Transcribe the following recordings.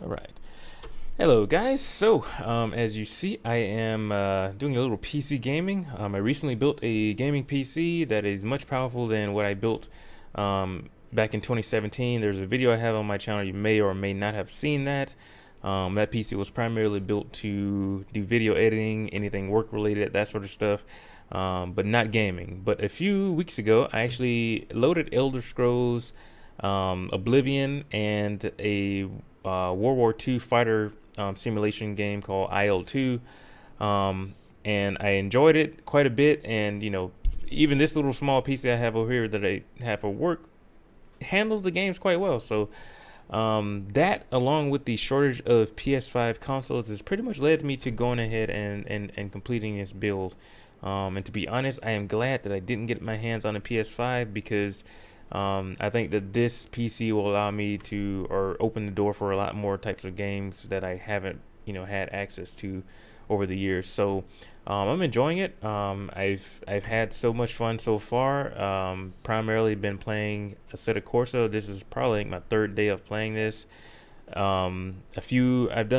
All right. Hello, guys. So, as you see, I am doing a little PC gaming. I recently built a gaming PC that is much powerful than what I built back in 2017. There's a video I have on my channel. You may or may not have seen that. That PC was primarily built to do video editing, anything work related, that sort of stuff, but not gaming. But a few weeks ago, I actually loaded Elder Scrolls Oblivion and a World War II fighter simulation game called IL-2, and I enjoyed it quite a bit. And even this little small PC I have over here that I have for work handled the games quite well. So that, along with the shortage of PS5 consoles, has pretty much led me to going ahead and completing this build. And to be honest, I am glad that I didn't get my hands on a PS5 because I think that this PC will allow me to, or open the door for a lot more types of games that I haven't, had access to over the years. So I'm enjoying it. I've had so much fun so far. Primarily been playing Assetto Corsa. This is probably my third day of playing this. I've done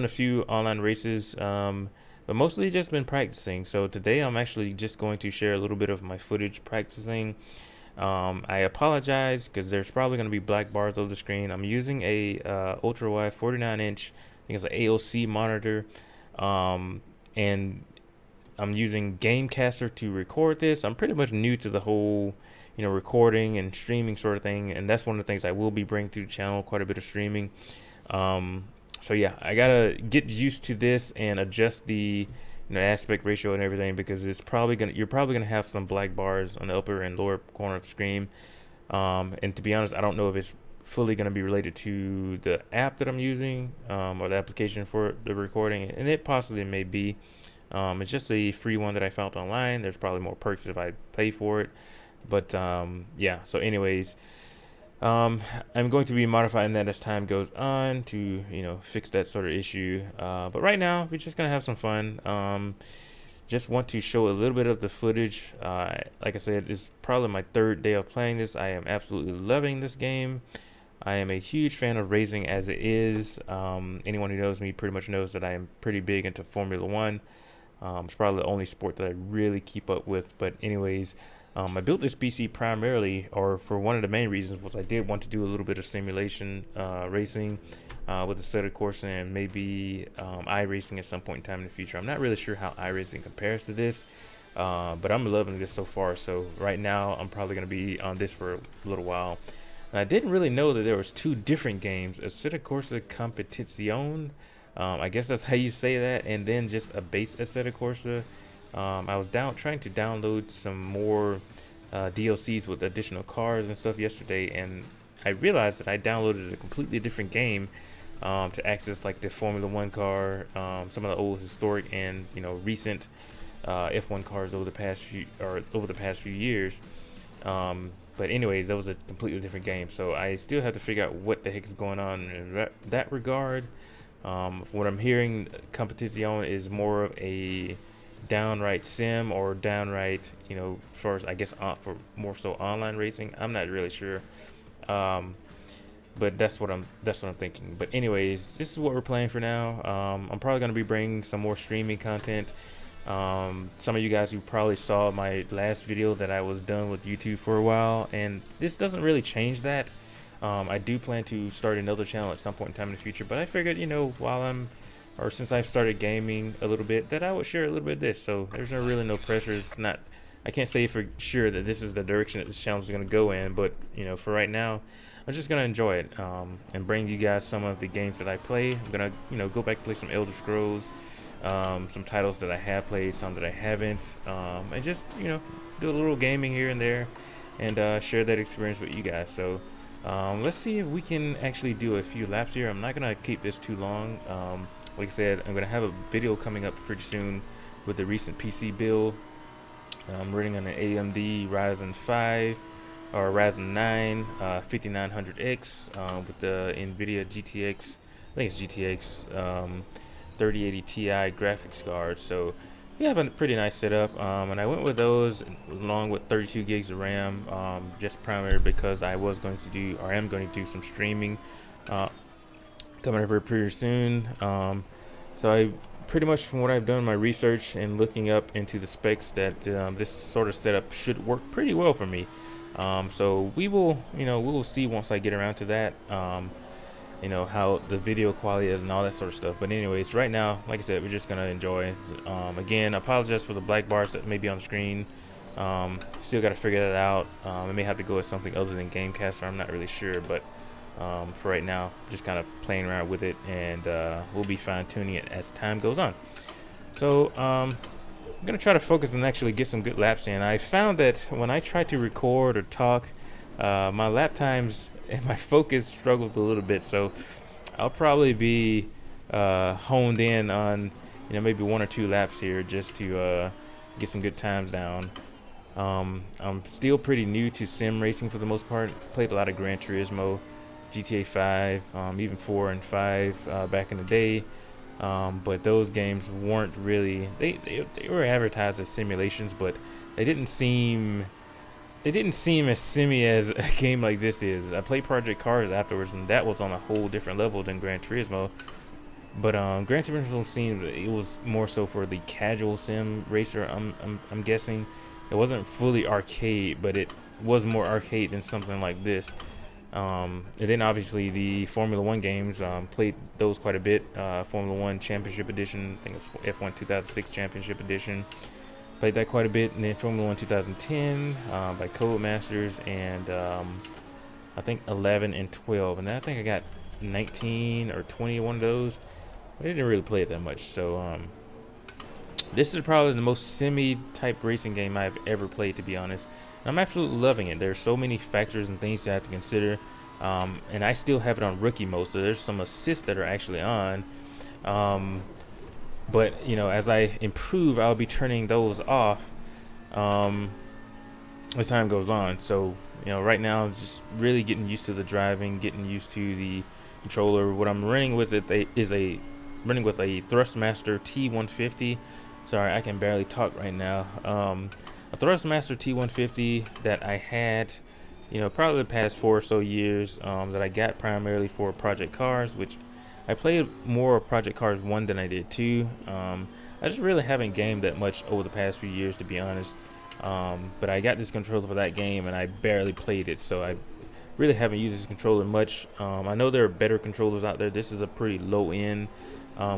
a few online races, but mostly just been practicing. So today I'm actually just going to share a little bit of my footage practicing. I apologize because there's probably going to be black bars over the screen. I'm using a ultra wide 49-inch, I think it's an AOC monitor, and I'm using Gamecaster to record this. I'm pretty much new to the whole, recording and streaming sort of thing, and that's one of the things I will be bringing to the channel, quite a bit of streaming. So yeah, I gotta get used to this and adjust the aspect ratio and everything, because you're probably gonna have some black bars on the upper and lower corner of the screen. And to be honest, I don't know if it's fully gonna be related to the app that I'm using, or the application for the recording, and it possibly may be. It's just a free one that I found online. There's probably more perks if I pay for it, but yeah. So anyways, I'm going to be modifying that as time goes on to, fix that sort of issue. But right now, we're just gonna have some fun. Just want to show a little bit of the footage. Like I said, it's probably my third day of playing this. I am absolutely loving this game. I am a huge fan of racing as it is. Anyone who knows me pretty much knows that I am pretty big into Formula One. It's probably the only sport that I really keep up with. But anyways, I built this PC primarily, or for one of the main reasons, was I did want to do a little bit of simulation racing with the Assetto Corsa, and maybe iRacing at some point in time in the future. I'm not really sure how iRacing compares to this, but I'm loving this so far. So right now, I'm probably going to be on this for a little while. And I didn't really know that there was two different games, Assetto Corsa Competizione. I guess that's how you say that, and then just a base Assetto Corsa. I was trying to download some more DLCs with additional cars and stuff yesterday, and I realized that I downloaded a completely different game to access like the Formula One car, some of the old historic and recent F1 cars over the past few years. But anyways, that was a completely different game, so I still have to figure out what the heck is going on in that regard. What I'm hearing, Competizione is more of a downright sim, or downright, for I guess for more so online racing. I'm not really sure, but that's what I'm thinking. But anyways, this is what we're playing for now. I'm probably gonna be bringing some more streaming content. Some of you guys who probably saw my last video that I was done with YouTube for a while, and this doesn't really change that. I do plan to start another channel at some point in time in the future, but I figured, since I've started gaming a little bit, that I would share a little bit of this. So there's really no pressure. I can't say for sure that this is the direction that this channel is going to go in, but for right now, I'm just going to enjoy it, and bring you guys some of the games that I play. I'm going to, go back and play some Elder Scrolls, some titles that I have played, some that I haven't, and just, do a little gaming here and there, and share that experience with you guys. So let's see if we can actually do a few laps here. I'm not going to keep this too long. Like I said, I'm going to have a video coming up pretty soon with the recent PC build. I'm running on an AMD Ryzen 5 or Ryzen 9 5900X with the NVIDIA GTX, I think it's GTX 3080 Ti graphics card. So we have a pretty nice setup, and I went with those along with 32 gigs of RAM, just primarily because I am going to do some streaming coming up here pretty soon. So I pretty much, from what I've done my research and looking up into the specs, that this sort of setup should work pretty well for me. So we will, we will see once I get around to that. How the video quality is and all that sort of stuff. But anyways, right now, like I said, we're just gonna enjoy. Again, I apologize for the black bars that may be on the screen. Still got to figure that out. I may have to go with something other than Gamecaster. I'm not really sure, but for right now, just kind of playing around with it, and we'll be fine tuning it as time goes on. So I'm gonna try to focus and actually get some good laps in. I found that when I try to record or talk, my lap times and my focus struggles a little bit, so I'll probably be honed in on maybe 1 or 2 laps here just to get some good times down. I'm still pretty new to sim racing for the most part. Played a lot of Gran Turismo, GTA 5, even 4 and 5 back in the day. But those games weren't really, they were advertised as simulations, but they didn't seem as simmy as a game like this is. I played Project Cars afterwards, and that was on a whole different level than Gran Turismo. But Gran Turismo seemed it was more so for the casual sim racer. I'm guessing it wasn't fully arcade, but it was more arcade than something like this. And then obviously the Formula One games, played those quite a bit. Formula One Championship Edition, I think it's F1 2006 Championship Edition. Played that quite a bit, and then Formula One 2010 by Codemasters, and I think 11 and 12, and then I think I got 19 or 20 one of those. But I didn't really play it that much, so this is probably the most semi-type racing game I've ever played, to be honest. And I'm absolutely loving it. There's so many factors and things to have to consider, and I still have it on rookie mode, so there's some assists that are actually on. But as I improve, I'll be turning those off as time goes on. So right now, I'm just really getting used to the driving, getting used to the controller. What I'm running with is a Thrustmaster T150. Sorry, I can barely talk right now. A Thrustmaster T150 that I had, probably the past 4 or so years, that I got primarily for Project Cars, which I played more Project Cars 1 than I did 2. I just really haven't gamed that much over the past few years, to be honest. But I got this controller for that game, and I barely played it, so I really haven't used this controller much. I know there are better controllers out there. This is a pretty low-end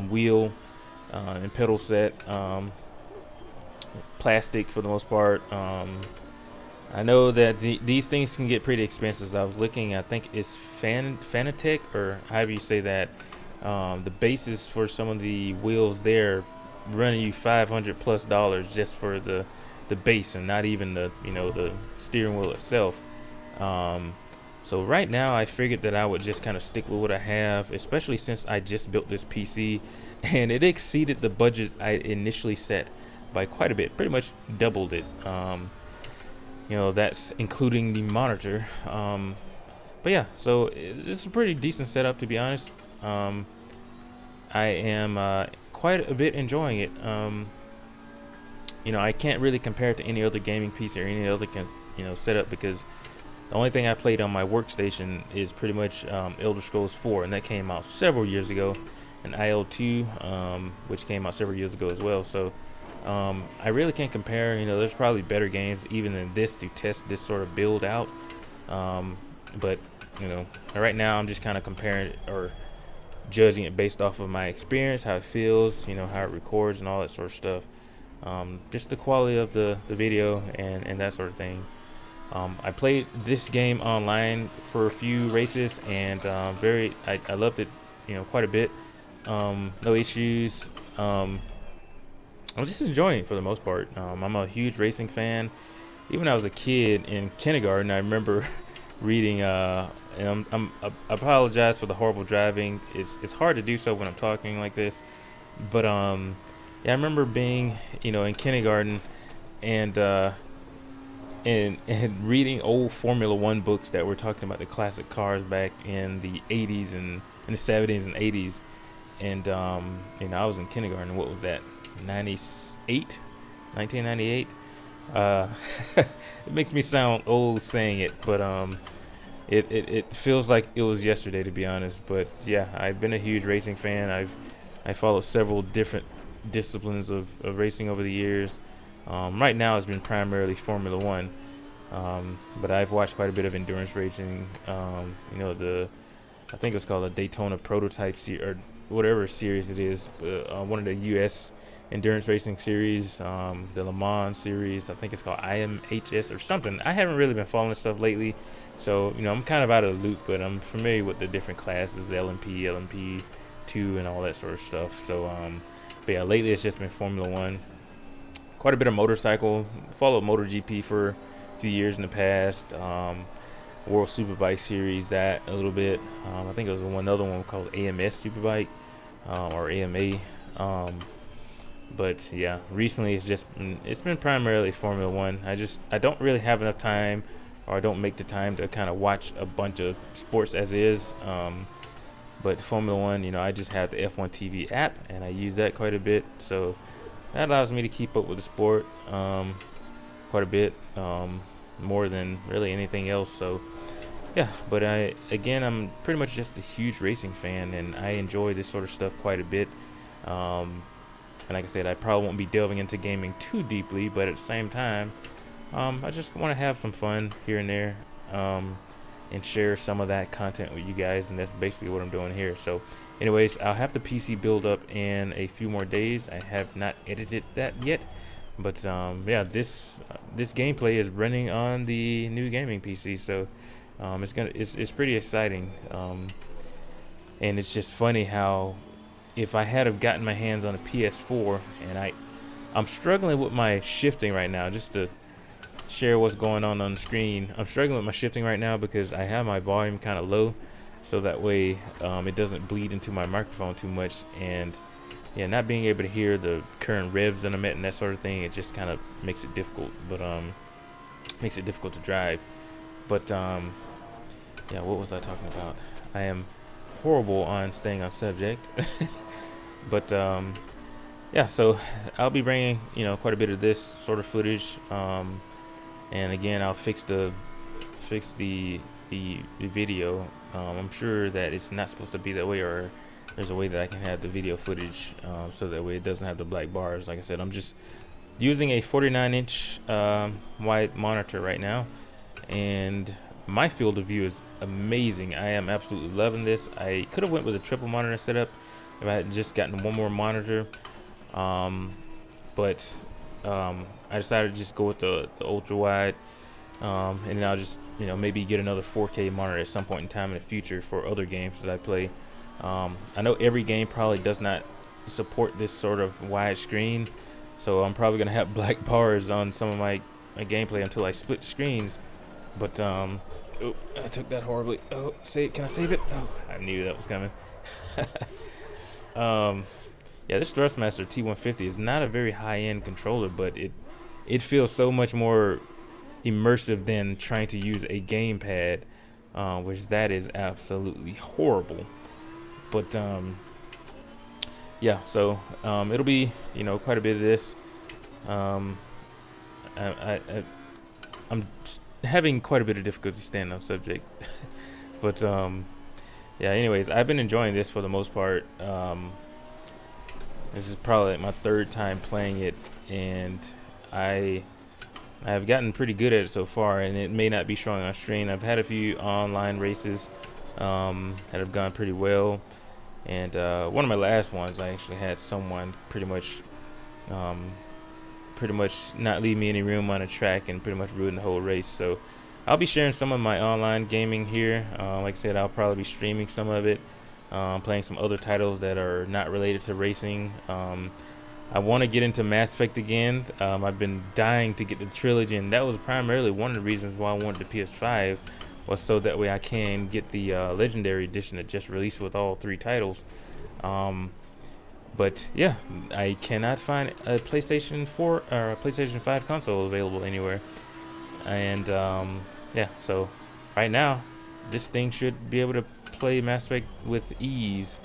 wheel and pedal set, plastic for the most part. I know that these things can get pretty expensive. So I was looking, I think it's Fanatec, or however you say that. The basis for some of the wheels there running you $500+ just for the base, and not even the the steering wheel itself. So right now I figured that I would just kind of stick with what I have, especially since I just built this PC and it exceeded the budget I initially set by quite a bit, pretty much doubled it. That's including the monitor. But yeah, so this is a pretty decent setup, to be honest. I am quite a bit enjoying it. I can't really compare it to any other gaming PC or any other setup, because the only thing I played on my workstation is pretty much Elder Scrolls 4, and that came out several years ago, and IL2, which came out several years ago as well. So I really can't compare. There's probably better games even than this to test this sort of build out. But right now I'm just kind of comparing it, or judging it based off of my experience, how it feels, how it records and all that sort of stuff. Just the quality of the video and that sort of thing. I played this game online for a few races, and I loved it, quite a bit. No issues. I'm just enjoying it for the most part. I'm a huge racing fan. Even when I was a kid in kindergarten, I remember reading. And I apologize for the horrible driving. It's hard to do so when I'm talking like this, but yeah, I remember being in kindergarten and reading old Formula One books that were talking about the classic cars back in the 80s and in the 70s and 80s, and I was in kindergarten. What was that? 1998. It makes me sound old saying it, but It feels like it was yesterday, to be honest. But yeah, I've been a huge racing fan. I followed several different disciplines of racing over the years. Right now, it's been primarily Formula One, but I've watched quite a bit of endurance racing. I think it's called a Daytona Prototype or whatever series it is. One of the U.S. endurance racing series, the Le Mans series. I think it's called IMHS or something. I haven't really been following stuff lately, so I'm kind of out of the loop. But I'm familiar with the different classes, LMP, LMP2, and all that sort of stuff. So, but yeah, lately it's just been Formula One. Quite a bit of motorcycle. Followed MotoGP for a few years in the past. World Superbike Series, that a little bit. I think it was another one called AMS Superbike, or AMA. But yeah, recently it's been primarily Formula One. I don't really have enough time, or I don't make the time to kind of watch a bunch of sports as is. But Formula One, I just have the F1 TV app, and I use that quite a bit. So that allows me to keep up with the sport quite a bit, more than really anything else. So yeah, but I'm pretty much just a huge racing fan, and I enjoy this sort of stuff quite a bit. And like I said, I probably won't be delving into gaming too deeply, but at the same time, I just want to have some fun here and there, and share some of that content with you guys, and that's basically what I'm doing here. So anyways, I'll have the PC build up in a few more days. I have not edited that yet, but yeah, this gameplay is running on the new gaming PC, so it's pretty exciting. And it's just funny how, if I had have gotten my hands on a PS4, and I'm struggling with my shifting right now, just to share what's going on the screen. I'm struggling with my shifting right now because I have my volume kind of low, so that way it doesn't bleed into my microphone too much. And yeah, not being able to hear the current revs that I'm at and that sort of thing, it just kind of makes it difficult. But makes it difficult to drive. But yeah, what was I talking about? I am horrible on staying on subject. But yeah, so I'll be bringing quite a bit of this sort of footage, and again, I'll fix the video. I'm sure that it's not supposed to be that way, or there's a way that I can have the video footage, so that way it doesn't have the black bars. Like I said, I'm just using a 49-inch wide monitor right now, and my field of view is amazing. I am absolutely loving this. I could have went with a triple monitor setup if I had just gotten one more monitor, but I decided to just go with the ultra wide, and then I'll just maybe get another 4K monitor at some point in time in the future for other games that I play. I know every game probably does not support this sort of wide screen, so I'm probably gonna have black bars on some of my gameplay until I split screens. But oh, I took that horribly. Oh, can I save it? Oh, I knew that was coming. Yeah, this Thrustmaster T150 is not a very high-end controller, but it feels so much more immersive than trying to use a gamepad, which that is absolutely horrible. But yeah, so it'll be quite a bit of this. I'm having quite a bit of difficulty staying on subject. But yeah, anyways, I've been enjoying this for the most part. This is probably like my third time playing it, and I've gotten pretty good at it so far, and it may not be showing on screen. I've had a few online races that have gone pretty well, and one of my last ones, I actually had someone pretty much not leave me any room on the track and pretty much ruin the whole race. So I'll be sharing some of my online gaming here. Like I said, I'll probably be streaming some of it, playing some other titles that are not related to racing. I want to get into Mass Effect again. I've been dying to get the trilogy, and that was primarily one of the reasons why I wanted the PS5, was so that way I can get the Legendary Edition that just released with all 3 titles. But yeah, I cannot find a PlayStation 4 or a PlayStation 5 console available anywhere. And yeah, so right now this thing should be able to play Mass Effect with ease.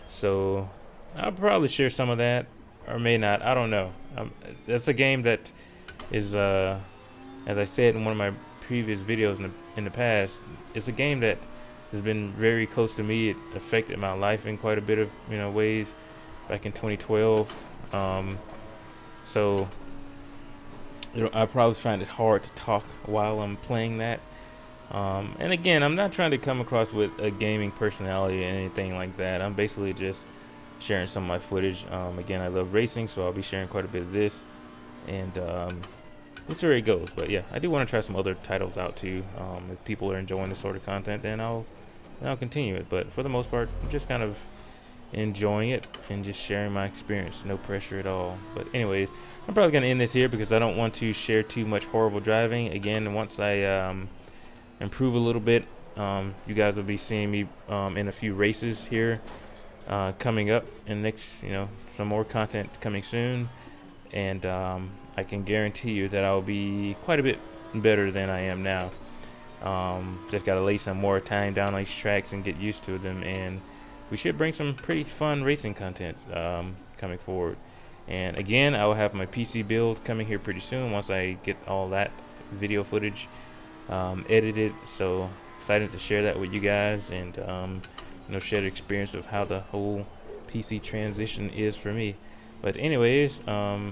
So I'll probably share some of that, or may not. I don't know. That's a game that is, as I said in one of my previous videos in the past, it's a game that has been very close to me. It affected my life in quite a bit of ways back in 2012. So I probably find it hard to talk while I'm playing that. And again, I'm not trying to come across with a gaming personality or anything like that. I'm basically just sharing some of my footage. Again, I love racing, so I'll be sharing quite a bit of this, and we'll see where it goes. But yeah, I do want to try some other titles out too. If people are enjoying this sort of content, then I'll continue it. But for the most part, I'm just kind of enjoying it and just sharing my experience. No pressure at all. But anyways, I'm probably gonna end this here because I don't want to share too much horrible driving. Again, once I improve a little bit, you guys will be seeing me in a few races here coming up, and next, some more content coming soon. And I can guarantee you that I'll be quite a bit better than I am now. Just gotta lay some more time down on these tracks and get used to them, and we should bring some pretty fun racing content coming forward. And again, I will have my PC build coming here pretty soon once I get all that video footage edited. So excited to share that with you guys, and share the experience of how the whole PC transition is for me. But anyways, I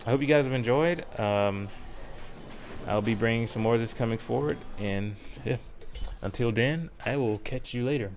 hope you guys have enjoyed. I'll be bringing some more of this coming forward, and yeah, until then, I will catch you later.